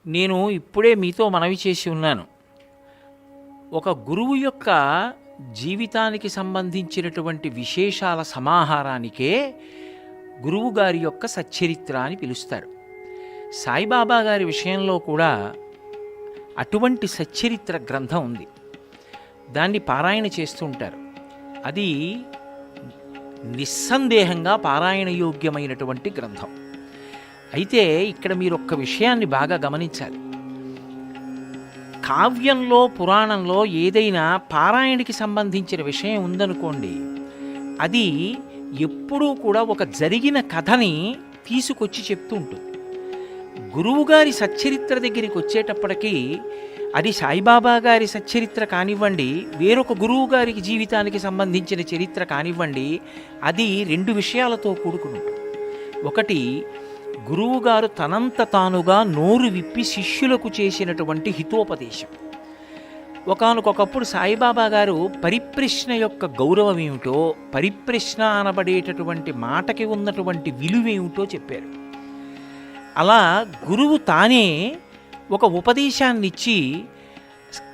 నేను ఇప్పుడే మీతో మనవి చేసి ఉన్నాను. ఒక గురువు యొక్క జీవితానికి సంబంధించినటువంటి విశేషాల సమాహారానికే గురువుగారి యొక్క సచ్చరిత్ర అని పిలుస్తారు. సాయిబాబా గారి విషయంలో కూడా అటువంటి సచ్చరిత్ర గ్రంథం ఉంది. దాన్ని పారాయణ చేస్తూ ఉంటారు. అది నిస్సందేహంగా పారాయణ యోగ్యమైనటువంటి గ్రంథం. అయితే ఇక్కడ మీరు ఒక్క విషయాన్ని బాగా గమనించాలి. కావ్యంలో పురాణంలో ఏదైనా పారాయణకి సంబంధించిన విషయం ఉందనుకోండి, అది ఎప్పుడూ కూడా ఒక జరిగిన కథని తీసుకొచ్చి చెప్తూ ఉంటుంది. గురువుగారి సచ్చరిత్ర దగ్గరికి వచ్చేటప్పటికీ అది సాయిబాబా గారి సచ్చరిత్ర కానివ్వండి, వేరొక గురువు గారికి జీవితానికి సంబంధించిన చరిత్ర కానివ్వండి, అది రెండు విషయాలతో కూడుకుని ఉంటుంది. ఒకటి, గురువుగారు తనంత తానుగా నోరు విప్పి శిష్యులకు చేసినటువంటి హితోపదేశం. ఒకానొకప్పుడు సాయిబాబా గారు పరిప్రశ్న యొక్క గౌరవం ఏమిటో, పరిప్రశ్న అనబడేటటువంటి మాటకి ఉన్నటువంటి విలువేమిటో చెప్పారు. అలా గురువు తానే ఒక ఉపదేశాన్నిచ్చి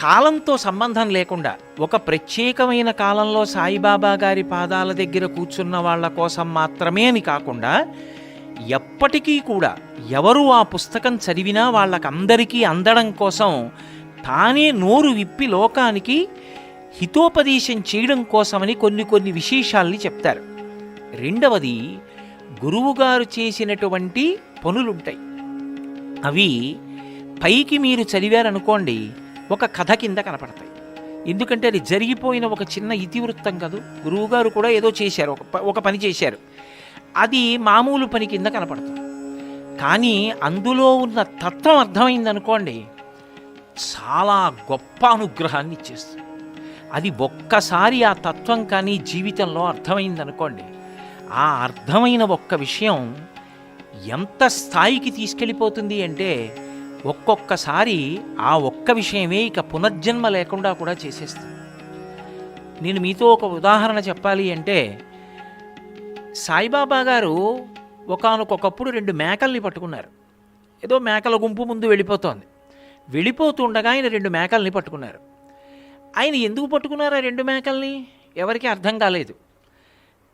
కాలంతో సంబంధం లేకుండా ఒక ప్రత్యేకమైన కాలంలో సాయిబాబా గారి పాదాల దగ్గర కూర్చున్న వాళ్ళ కోసం మాత్రమే అని కాకుండా ఎప్పటికీ కూడా ఎవరు ఆ పుస్తకం చదివినా వాళ్ళకందరికీ అందడం కోసం తానే నోరు విప్పి లోకానికి హితోపదేశం చేయడం కోసమని కొన్ని విశేషాల్ని చెప్తారు. రెండవది, గురువుగారు చేసినటువంటి పనులుంటాయి. అవి పైకి మీరు చదివారనుకోండి, ఒక కథ కింద కనపడతాయి. ఎందుకంటే అది జరిగిపోయిన ఒక చిన్న ఇతివృత్తం కాదు. గురువుగారు కూడా ఏదో చేశారు, ఒక పని చేశారు, అది మామూలు పని కింద కనపడుతుంది. కానీ అందులో ఉన్న తత్వం అర్థమైందనుకోండి, చాలా గొప్ప అనుగ్రహాన్ని ఇచ్చేస్తుంది. అది ఒక్కసారి ఆ తత్వం కానీ జీవితంలో అర్థమైందనుకోండి, ఆ అర్థమైన ఒక్క విషయం ఎంత స్థాయికి తీసుకెళ్ళిపోతుంది అంటే ఒక్కొక్కసారి ఆ ఒక్క విషయమే ఇక పునర్జన్మ లేకుండా కూడా చేసేస్తుంది. నేను మీతో ఒక ఉదాహరణ చెప్పాలి అంటే, సాయిబాబా గారు ఒకానొకప్పుడు 2 మేకల్ని పట్టుకున్నారు. ఏదో మేకల గుంపు ముందు వెళ్ళిపోతుండగా ఆయన 2 మేకల్ని పట్టుకున్నారు. ఆయన ఎందుకు పట్టుకున్నారు ఆ 2 మేకల్ని ఎవరికి అర్థం కాలేదు.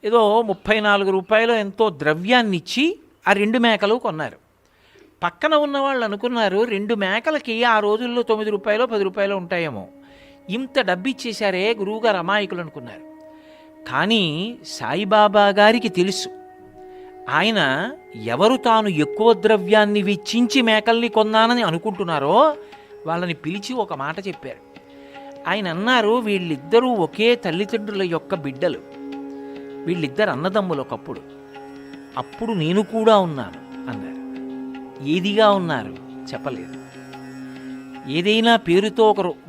ఏదో 34 రూపాయలు ఎంతో ద్రవ్యాన్ని ఇచ్చి ఆ 2 మేకలు కొన్నారు. పక్కన ఉన్న వాళ్ళు అనుకున్నారు, 2 మేకలకి ఆ రోజుల్లో 9 రూపాయలు 10 రూపాయలు ఉంటాయేమో, ఇంత డబ్బు ఇచ్చేశారే గురువుగారు అమాయకులు అనుకున్నారు. కానీ సాయిబాబా గారికి తెలుసు, ఆయన ఎవరు తాను ఎక్కువ ద్రవ్యాన్ని వెచ్చించి మేకల్ని కొన్నానని అనుకుంటున్నారో వాళ్ళని పిలిచి ఒక మాట చెప్పారు. ఆయన అన్నారు, వీళ్ళిద్దరూ ఒకే తల్లిదండ్రుల యొక్క బిడ్డలు, వీళ్ళిద్దరు అన్నదమ్ములు ఒకప్పుడు, అప్పుడు నేను కూడా ఉన్నాను అన్నారు. ఏదిగా ఉన్నారు చెప్పలేదు. ఏదైనా పేరుతో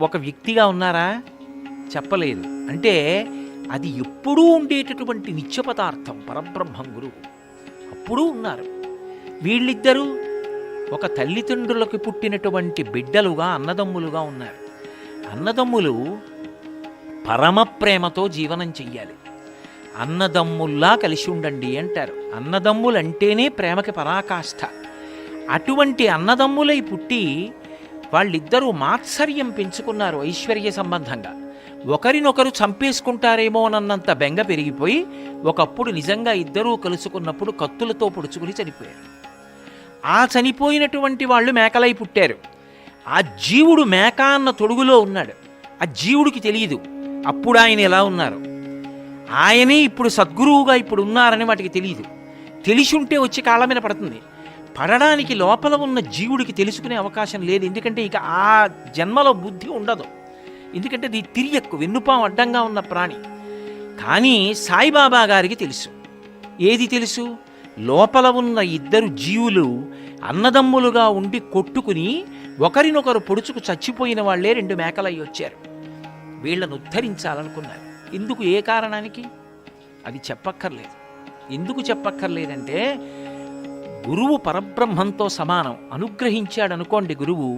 ఒక వ్యక్తిగా ఉన్నారా చెప్పలేదు. అంటే అది ఎప్పుడూ ఉండేటటువంటి నిత్య పదార్థం పరబ్రహ్మం గురువు, అప్పుడూ ఉన్నారు. వీళ్ళిద్దరూ ఒక తల్లిదండ్రులకు పుట్టినటువంటి బిడ్డలుగా అన్నదమ్ములుగా ఉన్నారు. అన్నదమ్ములు పరమ ప్రేమతో జీవనం చెయ్యాలి. అన్నదమ్ముల్లా కలిసి ఉండండి అంటారు. అన్నదమ్ములంటేనే ప్రేమకి పరాకాష్ఠ. అటువంటి అన్నదమ్ములై పుట్టి వాళ్ళిద్దరూ మాత్సర్యం పెంచుకున్నారు. ఐశ్వర్య సంబంధంగా ఒకరినొకరు చంపేసుకుంటారేమోనన్నంత బెంగ పెరిగిపోయి ఒకప్పుడు నిజంగా ఇద్దరూ కలుసుకున్నప్పుడు కత్తులతో పొడుచుకుని చనిపోయారు. ఆ చనిపోయినటువంటి వాళ్ళు మేకలై పుట్టారు. ఆ జీవుడు మేక అన్న తొడుగులో ఉన్నాడు. ఆ జీవుడికి తెలియదు అప్పుడు ఆయన ఎలా ఉన్నారు. ఆయనే ఇప్పుడు సద్గురువుగా ఇప్పుడు ఉన్నారని వాటికి తెలియదు. తెలిసి ఉంటే వచ్చి కాళ్ళ మీద పడుతుంది. పడడానికి లోపల ఉన్న జీవుడికి తెలుసుకునే అవకాశం లేదు. ఎందుకంటే ఇక ఆ జన్మలో బుద్ధి ఉండదు. ఎందుకంటే అది తిరియక్కు, వెన్నుపాం అడ్డంగా ఉన్న ప్రాణి. కానీ సాయిబాబా గారికి తెలుసు. ఏది తెలుసు? లోపల ఉన్న ఇద్దరు జీవులు అన్నదమ్ములుగా ఉండి కొట్టుకుని ఒకరినొకరు పొడుచుకు చచ్చిపోయిన వాళ్లే 2 మేకలయ్యి వచ్చారు. వీళ్లను ఉద్ధరించాలనుకున్నారు. ఎందుకు? ఏ కారణానికి? అది చెప్పక్కర్లేదు. ఎందుకు చెప్పక్కర్లేదంటే, గురువు పరబ్రహ్మంతో సమానం. అనుగ్రహించాడనుకోండి గురువు,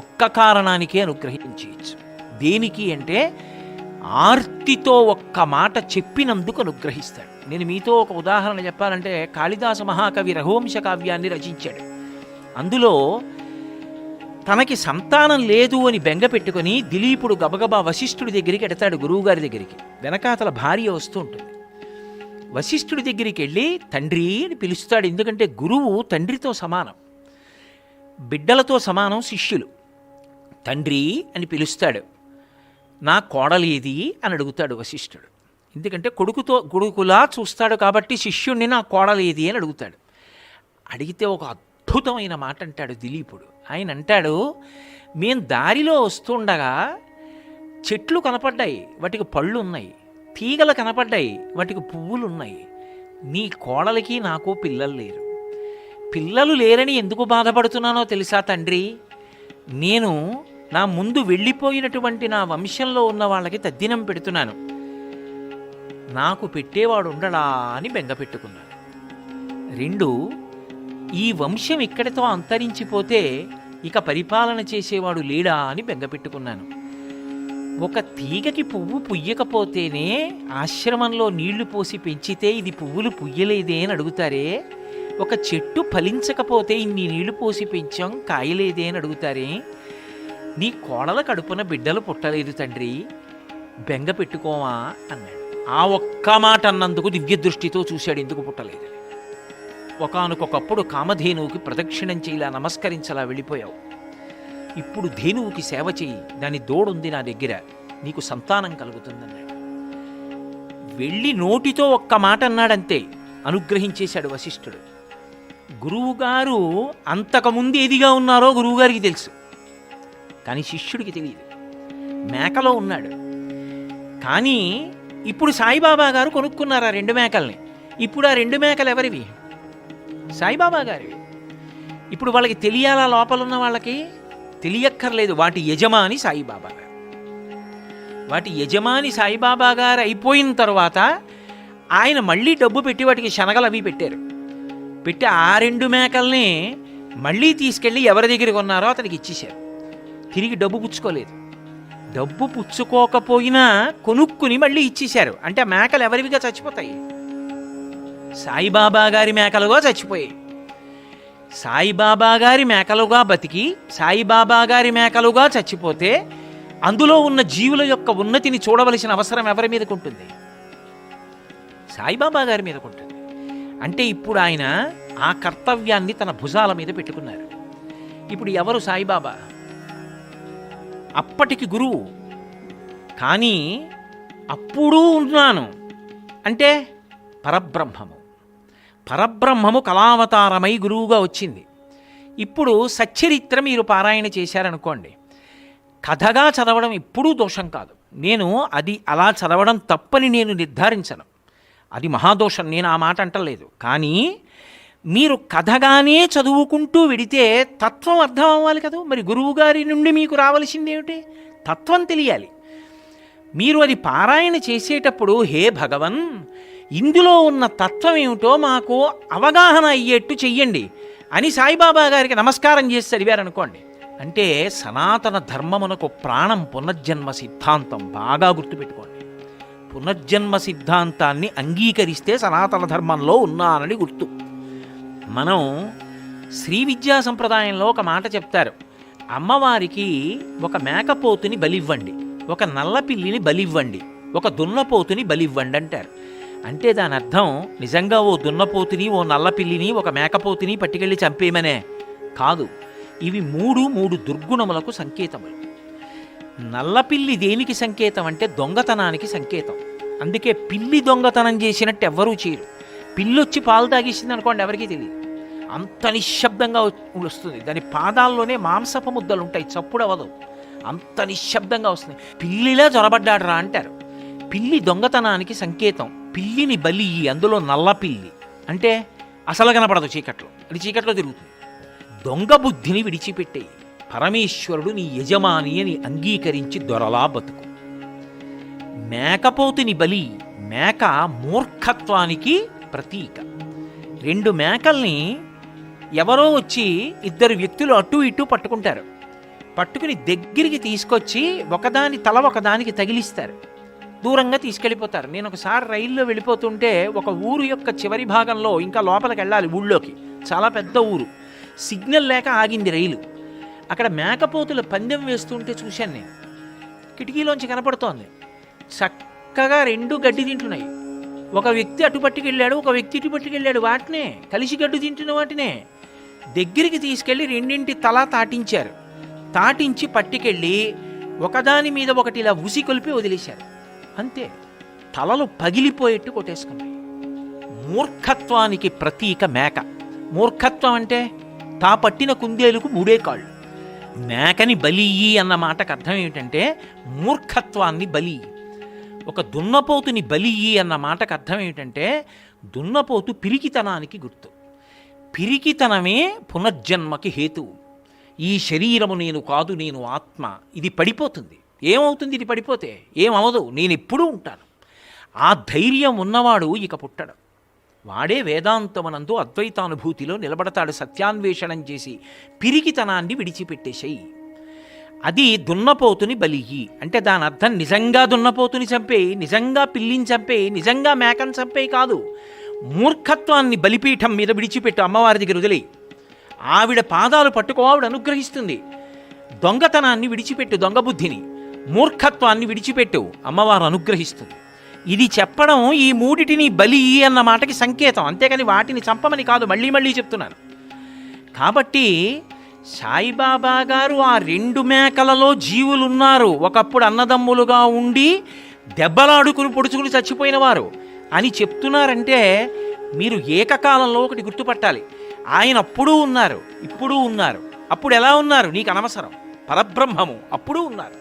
ఒక్క కారణానికే అనుగ్రహించవచ్చు. దేనికి అంటే ఆర్తితో ఒక్క మాట చెప్పినందుకు అనుగ్రహిస్తాడు. నేను మీతో ఒక ఉదాహరణ చెప్పాలంటే, కాళిదాస మహాకవి రఘువంశ కావ్యాన్ని రచించాడు. అందులో తనకి సంతానం లేదు అని బెంగ పెట్టుకుని దిలీపుడు గబగబా వశిష్ఠుడి దగ్గరికి ఎడతాడు, గురువుగారి దగ్గరికి. వెనకాతల భార్య వస్తూ ఉంటుంది. వశిష్ఠుడి దగ్గరికి వెళ్ళి తండ్రి అని పిలుస్తాడు. ఎందుకంటే గురువు తండ్రితో సమానం, బిడ్డలతో సమానం శిష్యులు. తండ్రి అని పిలుస్తాడు. నా కోడలేది అని అడుగుతాడు వశిష్ఠుడు. ఎందుకంటే కొడుకులా చూస్తాడు కాబట్టి శిష్యుణ్ణి నా కోడలేది అని అడుగుతాడు. అడిగితే ఒక అద్భుతమైన మాట అంటాడు దిలీపుడు. ఆయన అంటాడు, మేం దారిలో వస్తుండగా చెట్లు కనపడ్డాయి, వాటికి పళ్ళు ఉన్నాయి, తీగలు కనపడ్డాయి, వాటికి పువ్వులు ఉన్నాయి. నీ కోడలికి నాకు పిల్లలు లేరు. పిల్లలు లేరని ఎందుకు బాధపడుతున్నానో తెలుసా తండ్రి? నేను నా ముందు వెళ్ళిపోయినటువంటి నా వంశంలో ఉన్న వాళ్ళకి తద్దినం పెడుతున్నాను, నాకు పెట్టేవాడు ఉండడా అని బెంగ పెట్టుకున్నాను. 2, ఈ వంశం ఇక్కడితో అంతరించిపోతే ఇక పరిపాలన చేసేవాడు లేడా అని బెంగ పెట్టుకున్నాను. ఒక తీగకి పువ్వు పుయ్యకపోతేనే ఆశ్రమంలో నీళ్లు పోసి పెంచితే ఇది పువ్వులు పుయ్యలేదే అని అడుగుతారే, ఒక చెట్టు ఫలించకపోతే ఇన్ని నీళ్లు పోసి పెంచాం కాయలేదే అని అడుగుతారే, నీ కోడల కడుపున బిడ్డలు పుట్టలేదు తండ్రి, బెంగ పెట్టుకోవా అన్నాడు. ఆ ఒక్క మాట అన్నందుకు దివ్య దృష్టితో చూశాడు ఎందుకు పుట్టలేదని. ఒకానొకప్పుడు కామధేనువుకి ప్రదక్షిణం చేయలా నమస్కరించలా వెళ్ళిపోయావు, ఇప్పుడు ధేనువుకి సేవ చేయి, దాని దోడుంది నా దగ్గర, నీకు సంతానం కలుగుతుందన్నాడు. వెళ్ళి నోటితో ఒక్క మాట అన్నాడంతే, అనుగ్రహించేశాడు వశిష్ఠుడు. గురువుగారు అంతకుముందు ఏదిగా ఉన్నారో గురువుగారికి తెలుసు, కానీ శిష్యుడికి తెలియదు. మేకలో ఉన్నాడు. కానీ ఇప్పుడు సాయిబాబా గారు కొనుక్కున్నారు ఆ 2 మేకల్ని. ఇప్పుడు ఆ 2 మేకలు ఎవరివి? సాయిబాబా గారివి. ఇప్పుడు వాళ్ళకి తెలియాలా? లోపల ఉన్న వాళ్ళకి తెలియక్కర్లేదు. వాటి యజమాని సాయిబాబా గారు. వాటి యజమాని సాయిబాబా గారు అయిపోయిన తర్వాత ఆయన మళ్ళీ డబ్బు పెట్టి వాటికి శనగలు అవి పెట్టారు. పెట్టి ఆ 2 మేకల్ని మళ్ళీ తీసుకెళ్ళి ఎవరి దగ్గర కొన్నారో అతనికి ఇచ్చేశారు. తిరిగి డబ్బు పుచ్చుకోలేదు. డబ్బు పుచ్చుకోకపోయినా కొనుక్కుని మళ్ళీ ఇచ్చేశారు. అంటే ఆ మేకలు ఎవరివిగా చచ్చిపోతాయి? సాయిబాబా గారి మేకలుగా చచ్చిపోయాయి. సాయిబాబా గారి మేకలుగా బతికి సాయిబాబా గారి మేకలుగా చచ్చిపోతే అందులో ఉన్న జీవుల యొక్క ఉన్నతిని చూడవలసిన అవసరం ఎవరి మీదకు ఉంటుంది? సాయిబాబా గారి మీదకు ఉంటుంది. అంటే ఇప్పుడు ఆయన ఆ కర్తవ్యాన్ని తన భుజాల మీద పెట్టుకున్నారు. ఇప్పుడు ఎవరు సాయిబాబా? అప్పటికి గురువు, కానీ అప్పుడు ఉన్నాను అంటే పరబ్రహ్మము. పరబ్రహ్మము కళావతారమై గురువుగా వచ్చింది. ఇప్పుడు సచ్చరిత్ర మీరు పారాయణ చేశారనుకోండి, కథగా చదవడం ఎప్పుడూ దోషం కాదు. నేను అది అలా చదవడం తప్పని నేను నిర్ధారించను, అది మహాదోషం, నేను ఆ మాట అంటలేదు. కానీ మీరు కథగానే చదువుకుంటూ వెడితే తత్వం అర్థం అవ్వాలి కదా. మరి గురువుగారి నుండి మీకు రావలసింది ఏమిటి? తత్వం తెలియాలి. మీరు అది పారాయణ చేసేటప్పుడు హే భగవన్, ఇందులో ఉన్న తత్వం ఏమిటో మాకు అవగాహన అయ్యేట్టు చెయ్యండి అని సాయిబాబా గారికి నమస్కారం చేసి చదివారనుకోండి, అంటే సనాతన ధర్మమునకు ప్రాణం పునర్జన్మ సిద్ధాంతం. బాగా గుర్తుపెట్టుకోండి, పునర్జన్మ సిద్ధాంతాన్ని అంగీకరిస్తే సనాతన ధర్మంలో ఉన్నానని గుర్తు. మనం శ్రీ విద్యా సంప్రదాయంలో ఒక మాట చెప్తారు, అమ్మవారికి ఒక మేకపోతుని బలివ్వండి, ఒక నల్లపిల్లిని బలివ్వండి, ఒక దున్నపోతుని బలివ్వండి అంటారు. అంటే దాని అర్థం నిజంగా ఓ దున్నపోతుని, ఓ నల్లపిల్లిని, ఒక మేకపోతుని పట్టుకెళ్ళి చంపేయమనే కాదు. ఇవి మూడు దుర్గుణములకు సంకేతములు. నల్లపిల్లి దేనికి సంకేతం అంటే దొంగతనానికి సంకేతం. అందుకే పిల్లి దొంగతనం చేసినట్టు ఎవ్వరూ చేయరు. పిల్లొచ్చి పాలు తాగేసింది అనుకోండి, ఎవరికీ తెలియదు, అంత నిశ్శబ్దంగా వస్తుంది. దాని పాదాల్లోనే మాంసపు ముద్దలు ఉంటాయి, చప్పుడు అవ్వదు, అంత నిశ్శబ్దంగా వస్తుంది. పిల్లిలా జొరబడ్డాడరా అంటారు. పిల్లి దొంగతనానికి సంకేతం. పిల్లిని బలి, అందులో నల్ల పిల్లి అంటే అసలు కనపడదు చీకట్లో, అది చీకట్లో తిరుగుతుంది. దొంగ బుద్ధిని విడిచిపెట్టే పరమేశ్వరుడు నీ యజమాని అని అంగీకరించి దొరలా బతుకు. మేకపోతుని బలి, మేక మూర్ఖత్వానికి ప్రతీక. 2 మేకల్ని ఎవరో వచ్చి 2 వ్యక్తులు అటు ఇటు పట్టుకుంటారు. పట్టుకుని దగ్గరికి తీసుకొచ్చి ఒకదాని తల ఒకదానికి తగిలిస్తారు, దూరంగా తీసుకెళ్ళిపోతారు. నేను ఒకసారి రైల్లో వెళ్ళిపోతుంటే ఒక ఊరు యొక్క చివరి భాగంలో, ఇంకా లోపలికి వెళ్ళాలి ఊళ్ళోకి, చాలా పెద్ద ఊరు, సిగ్నల్ లేక ఆగింది రైలు. అక్కడ మేకపోతులు పందెం వేస్తుంటే చూశాను నేను. కిటికీలోంచి కనపడుతోంది. చక్కగా రెండు గడ్డి తింటున్నాయి. ఒక వ్యక్తి అటు పట్టుకెళ్ళాడు, ఒక వ్యక్తి ఇటు పట్టుకెళ్ళాడు. వాటినే కలిసి గడ్డు తింటున్న వాటినే దగ్గరికి తీసుకెళ్ళి రెండింటి తల తాటించారు. తాటించి పట్టుకెళ్ళి ఒకదాని మీద ఒకటి ఇలా ఉసి కొలిపి వదిలేశారు. అంతే, తలలు పగిలిపోయేట్టు కొట్టేసుకున్నాయి. మూర్ఖత్వానికి ప్రతీక మేక. మూర్ఖత్వం అంటే తా పట్టిన కుందేలుకు మూడే కాళ్ళు. మేకని బలియ్యి అన్న మాటకు అర్థం ఏమిటంటే మూర్ఖత్వాన్ని బలి. ఒక దున్నపోతుని బలియ్యి అన్న మాటకు అర్థం ఏమిటంటే దున్నపోతు పిరికితనానికి గుర్తు. పిరికితనమే పునర్జన్మకి హేతువు. ఈ శరీరము నేను కాదు, నేను ఆత్మ. ఇది పడిపోతుంది. ఏమవుతుంది ఇది పడిపోతే? ఏమవదు, నేను ఎప్పుడూ ఉంటాను. ఆ ధైర్యం ఉన్నవాడు ఇక పుట్టడు. వాడే వేదాంతమనందు అద్వైతానుభూతిలో నిలబడతాడు. సత్యాన్వేషణం చేసి పిరికితనాన్ని విడిచిపెట్టేసేయి. అది దున్నపోతుని బలియ్యి అంటే దాని అర్థం నిజంగా దున్నపోతుని చంపేయి, నిజంగా పిల్లిని చంపేయి, నిజంగా మేకను చంపేయి కాదు. మూర్ఖత్వాన్ని బలిపీఠం మీద విడిచిపెట్టు, అమ్మవారి దగ్గర వదిలేయి. ఆవిడ పాదాలు పట్టుకో, ఆవిడ అనుగ్రహిస్తుంది. దొంగతనాన్ని విడిచిపెట్టు, దొంగ బుద్ధిని. మూర్ఖత్వాన్ని విడిచిపెట్టు, అమ్మవారు అనుగ్రహిస్తుంది. ఇది చెప్పడం ఈ మూడిటిని బలి అన్న మాటకి సంకేతం, అంతేకాని వాటిని చంపమని కాదు. మళ్ళీ మళ్ళీ చెప్తున్నాను. కాబట్టి సాయిబాబా గారు ఆ రెండు మేకలలో జీవులున్నారు, ఒకప్పుడు అన్నదమ్ములుగా ఉండి దెబ్బలాడుకుని పొడుచుకుని చచ్చిపోయిన వారు అని చెప్తున్నారంటే మీరు ఏకకాలంలో ఒకటి గుర్తుపట్టాలి. ఆయన అప్పుడూ ఉన్నారు, ఇప్పుడు ఉన్నారు. అప్పుడు ఎలా ఉన్నారు నీకు అనవసరం. పరబ్రహ్మము అప్పుడూ ఉన్నారు,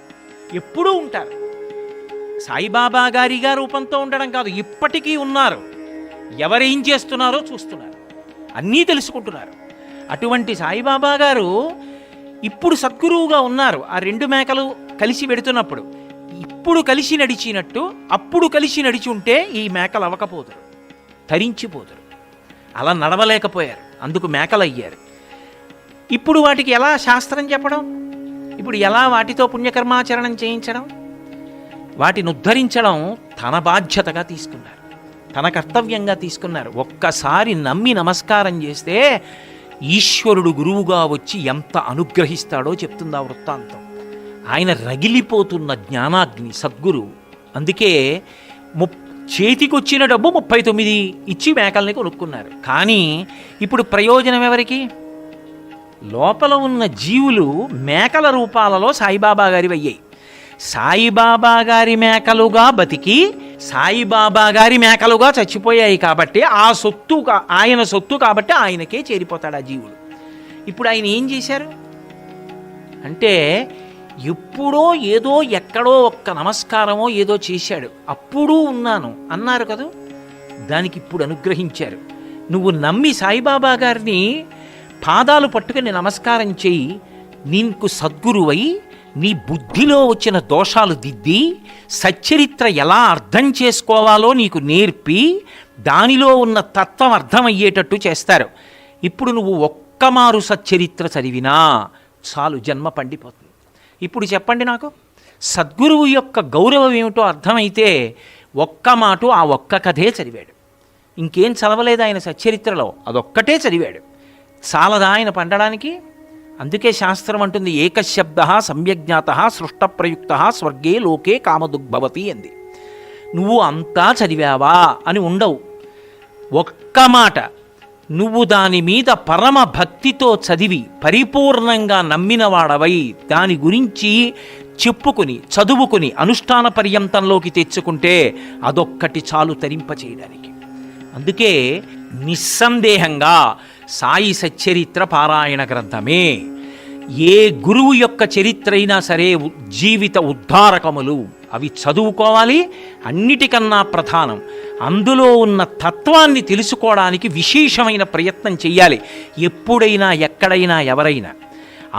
ఎప్పుడూ ఉంటారు. సాయిబాబా గారిగా రూపంతో ఉండడం కాదు, ఇప్పటికీ ఉన్నారు. ఎవరేం చేస్తున్నారో చూస్తున్నారు, అన్నీ తెలుసుకుంటున్నారు. అటువంటి సాయిబాబా గారు ఇప్పుడు సద్గురువుగా ఉన్నారు. ఆ రెండు మేకలు కలిసి వెడుతున్నప్పుడు ఇప్పుడు కలిసి నడిచినట్టు అప్పుడు కలిసి నడిచి ఉంటే ఈ మేకలు అవ్వకపోతారు, తరించిపోతారు. అలా నడవలేకపోయారు, అందుకు మేకలు అయ్యారు. ఇప్పుడు వాటికి ఎలా శాస్త్రం చెప్పడం, ఇప్పుడు ఎలా వాటితో పుణ్యకర్మాచరణం చేయించడం, వాటిని ఉద్ధరించడం తన బాధ్యతగా తీసుకున్నారు, తన కర్తవ్యంగా తీసుకున్నారు. ఒక్కసారి నమ్మి నమస్కారం చేస్తే ఈశ్వరుడు గురువుగా వచ్చి ఎంత అనుగ్రహిస్తాడో చెప్తుంది ఆ వృత్తాంతం. ఆయన రగిలిపోతున్న జ్ఞానాగ్ని సద్గురువు. అందుకే చేతికొచ్చిన డబ్బు 39 ఇచ్చి మేకల్ని కొనుక్కున్నారు. కానీ ఇప్పుడు ప్రయోజనం ఎవరికి? లోపల ఉన్న జీవులు మేకల రూపాలలో సాయిబాబా గారి అయ్యాయి. సాయిబాబా గారి మేకలుగా బతికి సాయిబాబా గారి మేకలుగా చచ్చిపోయాయి. కాబట్టి ఆ సొత్తు ఆయన సొత్తు కాబట్టి ఆయనకే చేరిపోతాడు ఆ జీవుడు. ఇప్పుడు ఆయన ఏం చేశారు అంటే ఎప్పుడో ఏదో ఎక్కడో ఒక్క నమస్కారమో ఏదో చేశాడు, అప్పుడూ ఉన్నాను అన్నారు కదా, దానికి ఇప్పుడు అనుగ్రహించారు. నువ్వు నమ్మి సాయిబాబా గారిని పాదాలు పట్టుకుని నమస్కారం చేయి, నీకు సద్గురువై నీ బుద్ధిలో వచ్చిన దోషాలు దిద్ది సచ్చరిత్ర ఎలా అర్థం చేసుకోవాలో నీకు నేర్పి దానిలో ఉన్న తత్వం అర్థమయ్యేటట్టు చేస్తారు. ఇప్పుడు నువ్వు ఒక్కమారు సచ్చరిత్ర చదివినా చాలు, జన్మ పండిపోతుంది. ఇప్పుడు చెప్పండి నాకు, సద్గురువు యొక్క గౌరవం ఏమిటో అర్థమైతే ఒక్క మాట ఆ ఒక్క కథే చదివాడు, ఇంకేం చదవలేదు ఆయన సచ్చరిత్రలో, అదొక్కటే చదివాడు. చాలదా ఆయన పండడానికి? అందుకే శాస్త్రం అంటుంది ఏకశబ్ద సమ్యజ్ఞాత సృష్టప్రయుక్త స్వర్గే లోకే కామదుగ్భవతి అంది. నువ్వు అంతా చదివావా అని ఉండవు, ఒక్క మాట నువ్వు దాని మీద పరమ భక్తితో చదివి పరిపూర్ణంగా నమ్మినవాడవై దాని గురించి చెప్పుకుని చదువుకుని అనుష్ఠాన పర్యంతంలోకి తెచ్చుకుంటే అదొక్కటి చాలు తరింపచేయడానికి. అందుకే నిస్సందేహంగా సాయి సచ్చరిత్ర పారాయణ గ్రంథమే. ఏ గురువు యొక్క చరిత్ర అయినా సరే జీవిత ఉద్ధారకములు, అవి చదువుకోవాలి. అన్నిటికన్నా ప్రధానం అందులో ఉన్న తత్వాన్ని తెలుసుకోవడానికి విశేషమైన ప్రయత్నం చెయ్యాలి. ఎప్పుడైనా ఎక్కడైనా ఎవరైనా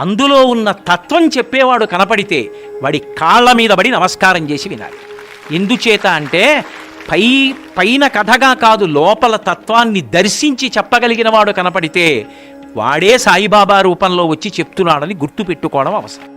అందులో ఉన్న తత్వం చెప్పేవాడు కనపడితే వాడి కాళ్ళ మీద పడి నమస్కారం చేసి వినాలి. ఎందుచేత అంటే పైన కథగా కాదు, లోపల తత్వాన్ని దర్శించి చెప్పగలిగిన వాడు కనపడితే వాడే సాయిబాబా రూపంలో వచ్చి చెప్తున్నాడని గుర్తుపెట్టుకోవడం అవసరం.